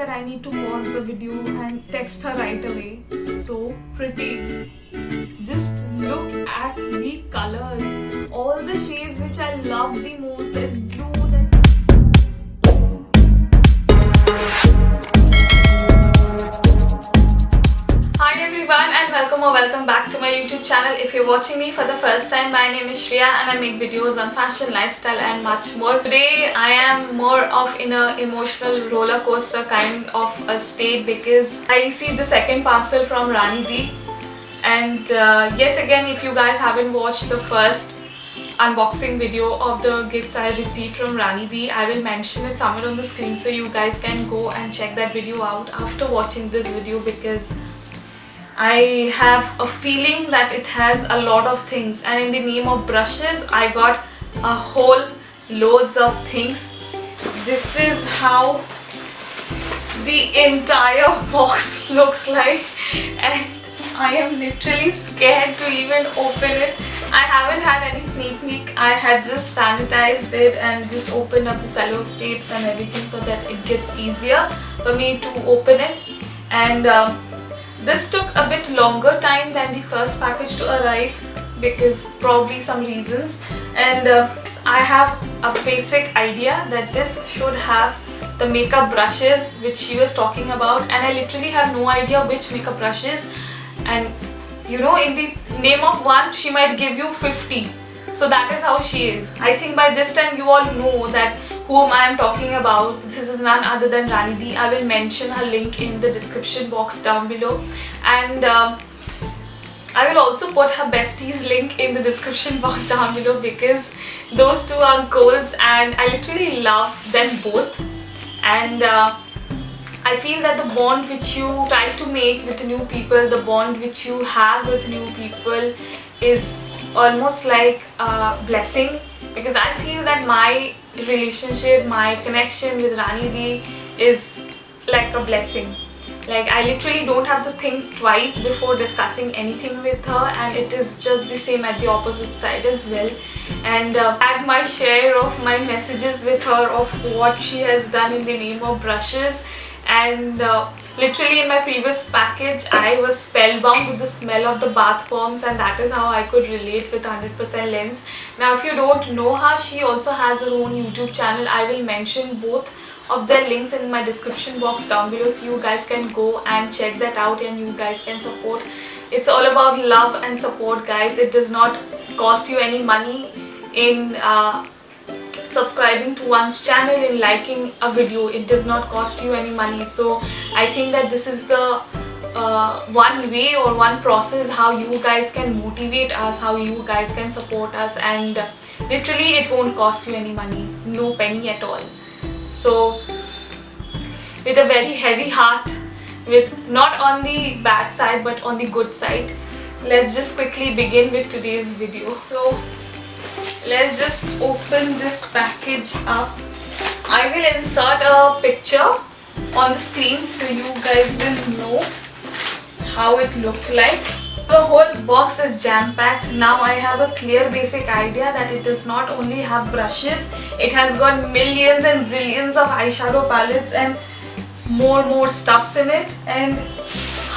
that I need to pause the video and text her right away. So pretty. Just look at the colors. All the shades which I love the most. There's blue, there's... Hi everyone and welcome back to my YouTube channel. If you're watching me for the first time, my name is Shreya and I make videos on fashion, lifestyle and much more. Today I am more of in a emotional roller coaster kind of a state because I received the second parcel from Rani and yet again, if you guys haven't watched the first unboxing video of the gifts I received from Rani, I will mention it somewhere on the screen so you guys can go and check that video out after watching this video, because I have a feeling that it has a lot of things, and in the name of brushes I got a whole loads of things. This is how the entire box looks like and I am literally scared to even open it. I haven't had any sneak peek. I had just sanitized it and just opened up the cello tapes and everything so that it gets easier for me to open it. And this took a bit longer time than the first package to arrive because probably some reasons, and I have a basic idea that this should have the makeup brushes which she was talking about, and I literally have no idea which makeup brushes, and you know, in the name of one she might give you 50. So that is how she is. I think by this time you all know that whom I am talking about. This is none other than Rani. I will mention her link in the description box down below, and I will also put her bestie's link in the description box down below because those two are goals and I literally love them both. And I feel that the bond which you try to make with new people, the bond which you have with new people is almost like a blessing, because I feel that my relationship, my connection with Rani is like a blessing. Like, I literally don't have to think twice before discussing anything with her, and it is just the same at the opposite side as well. And I had my share of my messages with her of what she has done in the name of brushes, and literally in my previous package I was spellbound with the smell of the bath bombs, and that is how I could relate with 100% Lindz. Now if you don't know her, she also has her own YouTube channel. I will mention both of their links in my description box down below so you guys can go and check that out and you guys can support. It's all about love and support, guys. It does not cost you any money in subscribing to one's channel, in liking a video. It does not cost you any money. So I think that this is the one way or one process how you guys can motivate us, how you guys can support us, and literally it won't cost you any money, no penny at all. So with a very heavy heart, with not on the bad side but on the good side, let's just quickly begin with today's video. So let's just open this package up. I will insert a picture on the screen so you guys will know how it looked like. The whole box is jam-packed. Now I have a clear basic idea that it does not only have brushes, it has got millions and zillions of eyeshadow palettes and more stuffs in it. And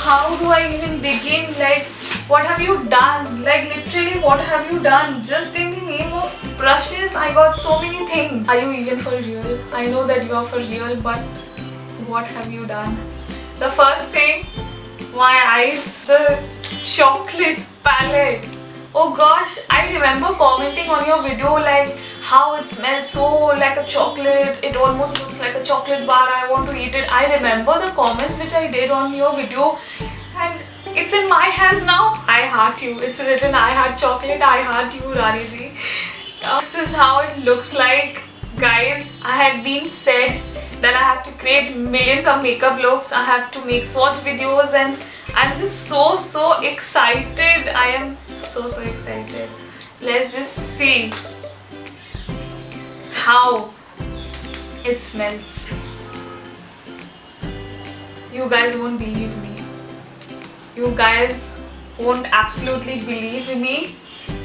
how do I even begin? Like, what have you done? Like, literally, what have you done? Just in the name of brushes, I got so many things. Are you even for real? I know that you are for real, but what have you done? The first thing, my eyes, the chocolate palette. Oh gosh, I remember commenting on your video like how it smells so like a chocolate, it almost looks like a chocolate bar, I want to eat it. I remember the comments which I did on your video, and it's in my hands now. I heart you. It's written I heart chocolate, I heart you, Rani. This is how it looks like, guys. I had been said that I have to create millions of makeup looks, I have to make swatch videos, and I'm just so excited. I am so excited. Let's just see how it smells. You guys won't believe me. You guys won't absolutely believe me.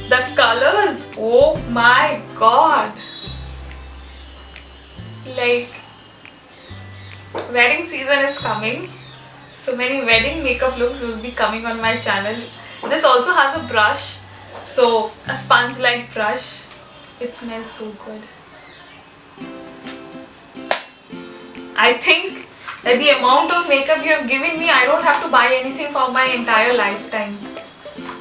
The colors, oh my god. Like, wedding season is coming. So many wedding makeup looks will be coming on my channel. This also has a brush, so a sponge like brush. It smells so good. I think that the amount of makeup you have given me, I don't have to buy anything for my entire lifetime.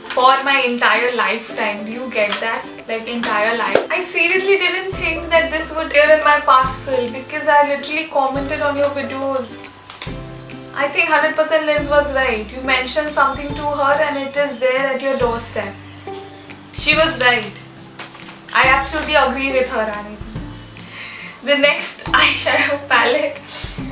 For my entire lifetime. Do you get that? Like entire life. I seriously didn't think that this would appear in my parcel because I literally commented on your videos. I think 100% Lindz was right. You mentioned something to her and it is there at your doorstep. She was right. I absolutely agree with her, Rani. The next eyeshadow palette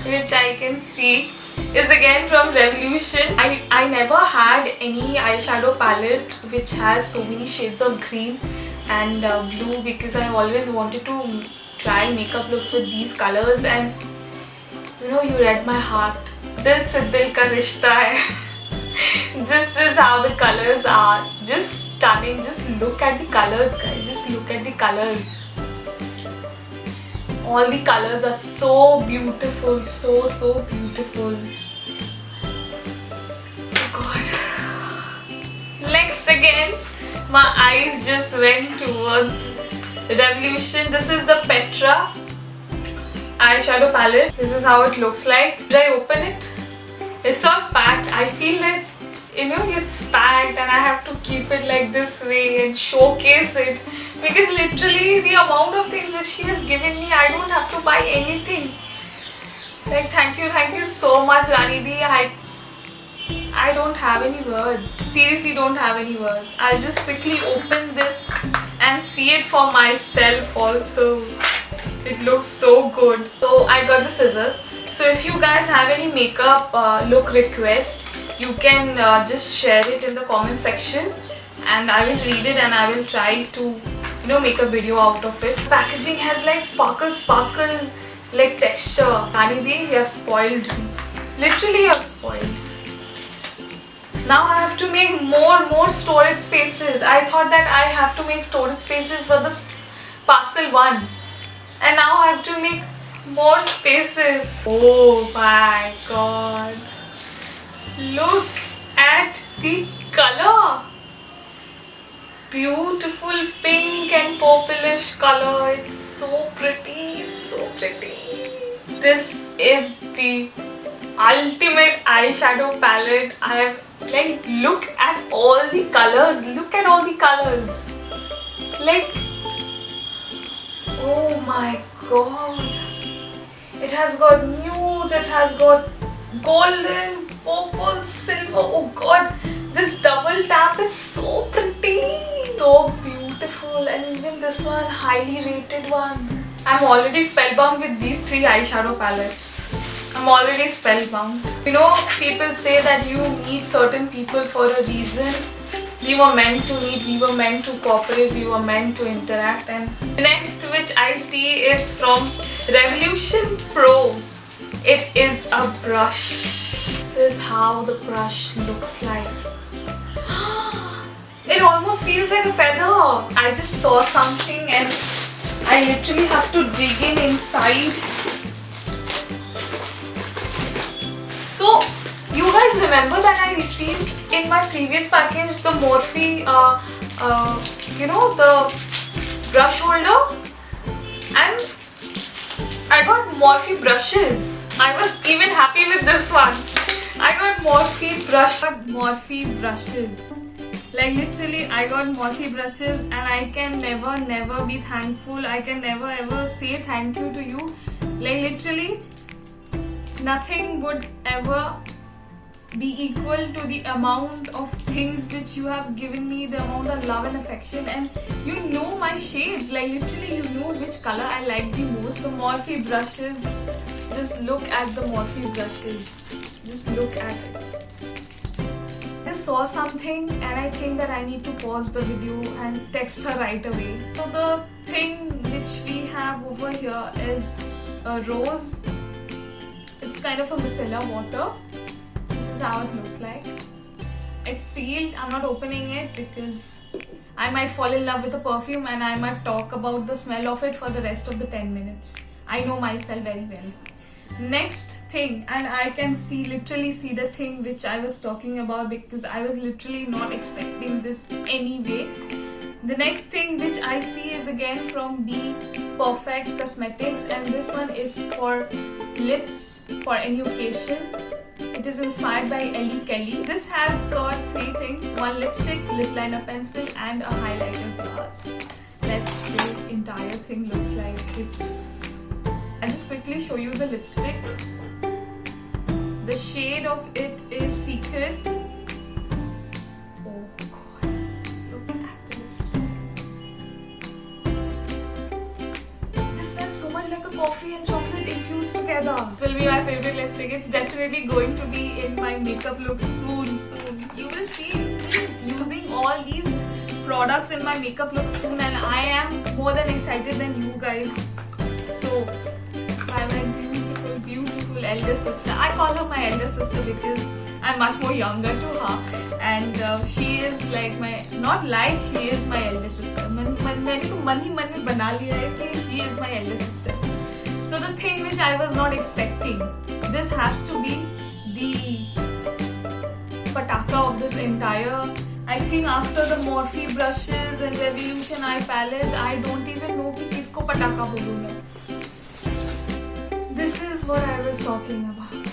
which I can see is again from Revolution. I never had any eyeshadow palette which has so many shades of green and blue because I always wanted to try makeup looks with these colors, and you know, you read my heart. Dil se dil ka rishta hai. This is how the colors are. Just stunning. Just look at the colors, guys. Just look at the colors. All the colors are so beautiful. So beautiful. Oh God. Next again, my eyes just went towards Revolution. This is the Petra eyeshadow palette. This is how it looks like. Did I open it? It's all packed. I feel that, you know, it's packed and I have to keep it like this way and showcase it, because literally the amount of things which she has given me, I don't have to buy anything. Like, thank you so much, Rani di. I don't have any words. Seriously, don't have any words. I'll just quickly open this and see it for myself also. It looks so good. So I got the scissors. So if you guys have any makeup look request, you can just share it in the comment section and I will read it and I will try to, you know, make a video out of it. Packaging has like sparkle like texture. Rani di, you have spoiled me. Literally, you have spoiled. Now I have to make more storage spaces. I thought that I have to make storage spaces for the parcel one. And now I have to make more spaces. Oh my God. Look at the color. Beautiful pink and purplish color. It's so pretty. It's so pretty. This is the ultimate eyeshadow palette. I have, like, look at all the colors. Look at all the colors. Like, oh my God. It has got nude, it has got golden, purple, silver. Oh God, this double tap is so pretty, so beautiful, and even this one, highly rated one. I'm already spellbound with these three eyeshadow palettes. I'm already spellbound. You know, people say that you meet certain people for a reason. We were meant to meet, we were meant to cooperate, we were meant to interact. And the next which I see is from Revolution Pro. It is a brush. This is how the brush looks like. It almost feels like a feather. I just saw something and I literally have to dig in inside. So, you guys remember that I received in my previous package the Morphe, you know, the brush holder, and I got Morphe brushes. I was even happy with this one. I got Morphe brushes. Like literally, I got Morphe brushes, and I can never be thankful. I can never ever say thank you to you. Like literally, nothing would ever be equal to the amount of things which you have given me, the amount of love and affection, and you know my shades. Like literally, you know which color I like the most. So Morphe brushes, just look at the Morphe brushes. Just look at it. I saw something and I think that I need to pause the video and text her right away. So the thing which we have over here is a rose. It's kind of a micellar water. This is how it looks like. It's sealed. I'm not opening it because I might fall in love with the perfume and I might talk about the smell of it for the rest of the 10 minutes. I know myself very well. Next thing, and I can literally see the thing which I was talking about, because I was literally not expecting this anyway. The next thing which I see is again from Be Perfect Cosmetics, and this one is for lips for any occasion. It is inspired by Ellie Kelly. This has got 3 things: one lipstick, lip liner pencil, and a highlighter glass. Let's see what the entire thing looks like. I'll just quickly show you the lipstick. The shade of it is Secret. Oh god, look at the lipstick. This smells so much like a coffee and chocolate infused together. It will be my favorite lipstick. It's definitely going to be in my makeup look soon. You will see me using all these products in my makeup look soon, and I am more than excited than you guys. So, by my beautiful elder sister. I call her my elder sister because I'm much more younger to her, and she is like my, she is my elder sister. मैंने तो मन ही मन में बना लिया है कि she is my elder sister. So the thing which I was not expecting, this has to be the pataka of this entire. I think after the Morphe brushes and Revolution eye palettes, I don't even know कि किसको pataka बोलूँ मैं. This is what I was talking about.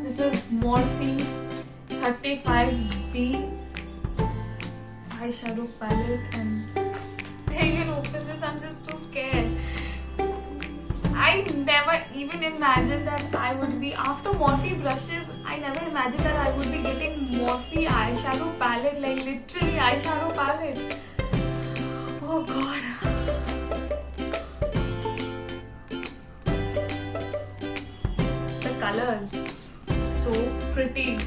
This is Morphe 35B eyeshadow palette, and I can open this. I'm just so scared. I never even imagined that I would be, after Morphe brushes, I never imagined that I would be getting Morphe eyeshadow palette, like literally eyeshadow palette. Oh god. Colors, so pretty.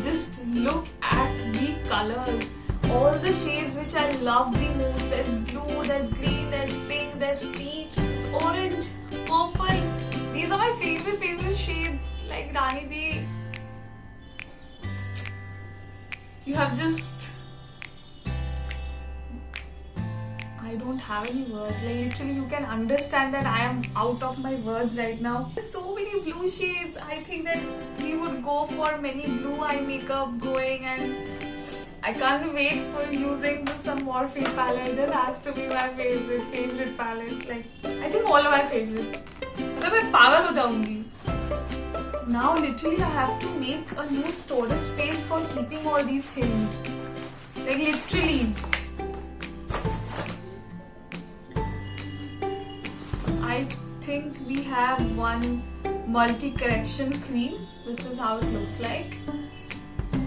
Just look at the colors. All the shades which I love the most. There's blue, there's green, there's pink, there's peach, there's orange, purple. These are my favorite shades. Like Rani, you have just, I don't have any words. Like literally you can understand that I am out of my words right now. There's so many blue shades. I think that we would go for many blue eye makeup going, and I can't wait for using some Morphe palette. This has to be my favorite palette. Like I think all of my favorite. मतलब मैं पागल हो जाऊंगी. Now literally I have to make a new storage space for keeping all these things. Like literally. I think we have one multi-correction cream. This is how it looks like.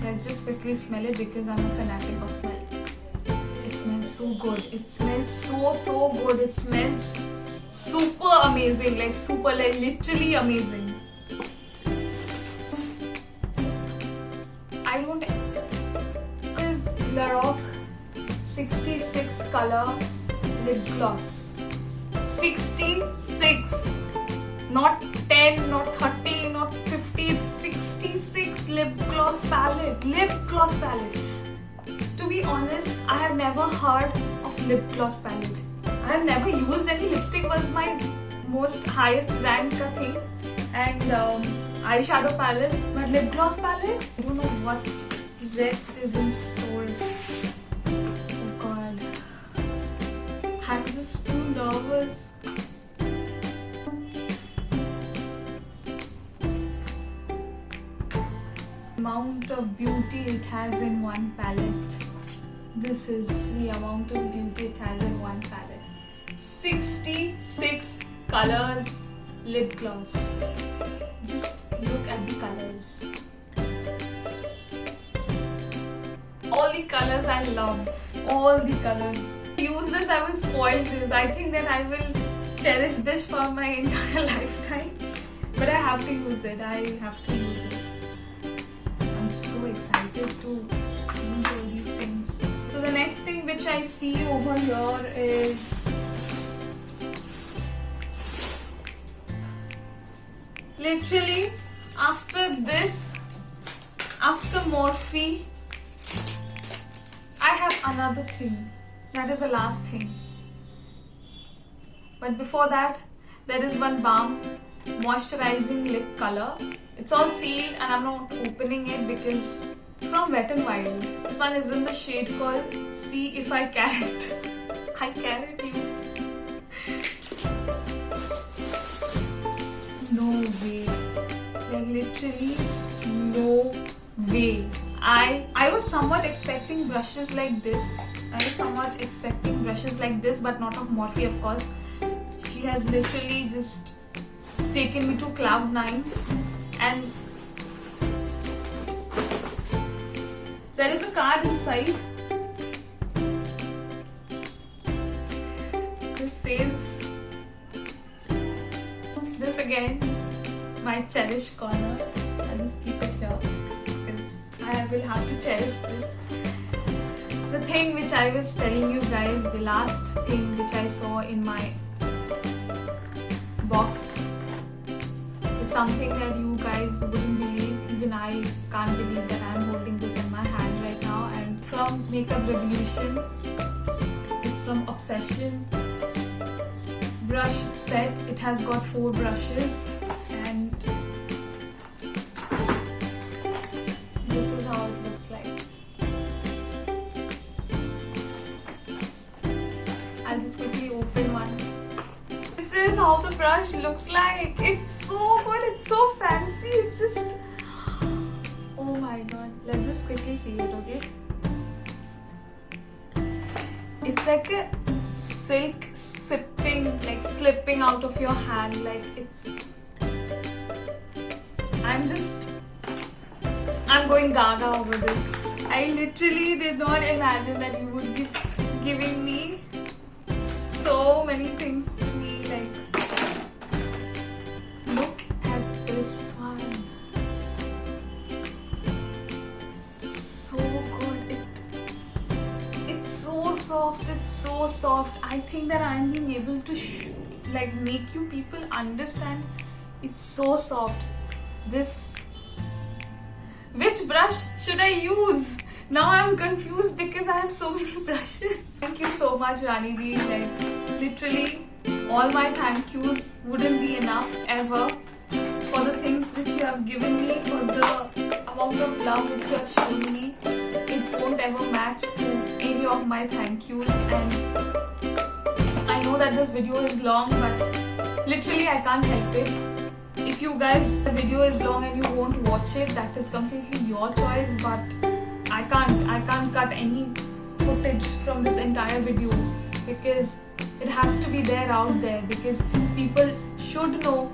Let's just quickly smell it because I'm a fanatic of smell. It smells so good. It smells so good. It smells super amazing. Like super, like literally amazing. I don't. This is La Roche 66 color lip gloss. 66, not 10, not 30, not 50, it's 66 lip gloss palette. To be honest, I have never heard of lip gloss palette. I have never used any lipstick, was my most highest rank thing, and eyeshadow palettes, but lip gloss palette, I don't know what rest is in store. Oh god, I'm just too nervous. Amount of beauty it has in one palette. This is the amount of beauty it has in one palette. 66 colors lip gloss. Just look at the colors. All the colors I love. All the colors. I use this, I will spoil this. I think that I will cherish this for my entire lifetime. But I have to use it. I'm so excited to use all these things. So the next thing which I see over here is literally after this, after Morphe, I have another thing. That is the last thing. But before that, there is one balm moisturizing lip color. It's all sealed and I'm not opening it because it's from Wet n Wild. This one is in the shade called See If I Carrot. I carrot you. No way. Like literally no way. I was somewhat expecting brushes like this. But not of Morphe, of course. She has literally just taken me to cloud 9, and there is a card inside. This says, this again, my cherished corner. I'll just keep it here because I will have to cherish this. The thing which I was telling you guys, the last thing which I saw in my box is something that you guys wouldn't believe. Even I can't believe that I'm holding this in my hand right now. And from Makeup Revolution, it's from Obsession brush set. It has got 4 brushes, and this is how it looks like. I'll just quickly open one. This is how the brush looks like. It's so good, it's so fancy, it's just, oh my god. Let's just quickly feel it, okay? It's like a silk slipping out of your hand. Like I'm going gaga over this. I literally did not imagine that you would be giving me so many things to me. Like, look at this one. So good. It's so soft. It's so soft. I think that I'm being able to make you people understand. It's so soft. Which brush should I use? Now I'm confused because I have so many brushes. Thank you so much, Rani Di. Like, literally, all my thank yous wouldn't be enough ever for the things which you have given me, for the amount of love which you have shown me. It won't ever match to any of my thank yous. And I know that this video is long, but literally I can't help it. If you guys, the video is long and you won't watch it, that is completely your choice, but I can't cut any footage from this entire video because it has to be there out there, because people should know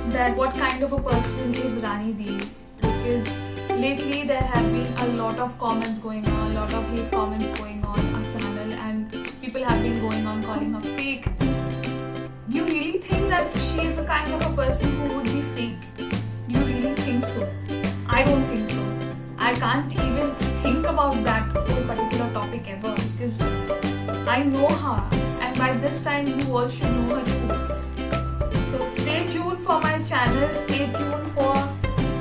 that what kind of a person is Rani Di. Because lately there have been a lot of comments going on, a lot of hate comments going on our channel, and people have been going on calling her fake. Do you really think that she is a kind of a person who would be fake? Do you really think so? I don't think so. I can't even think about that whole particular topic ever because I know her, and by this time you all should know her too. So stay tuned for my channel, stay tuned for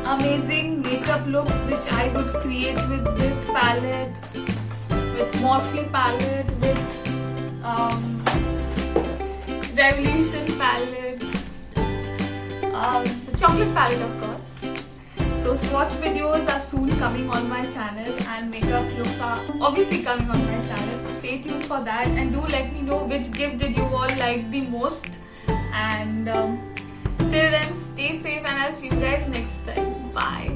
amazing makeup looks which I would create with this palette, with Morphe palette, with Revolution palette, the chocolate palette of course. So swatch videos are soon coming on my channel, and makeup looks are obviously coming on my channel. So stay tuned for that, and do let me know which gift did you all like the most. And till then, stay safe, and I'll see you guys next time. Bye.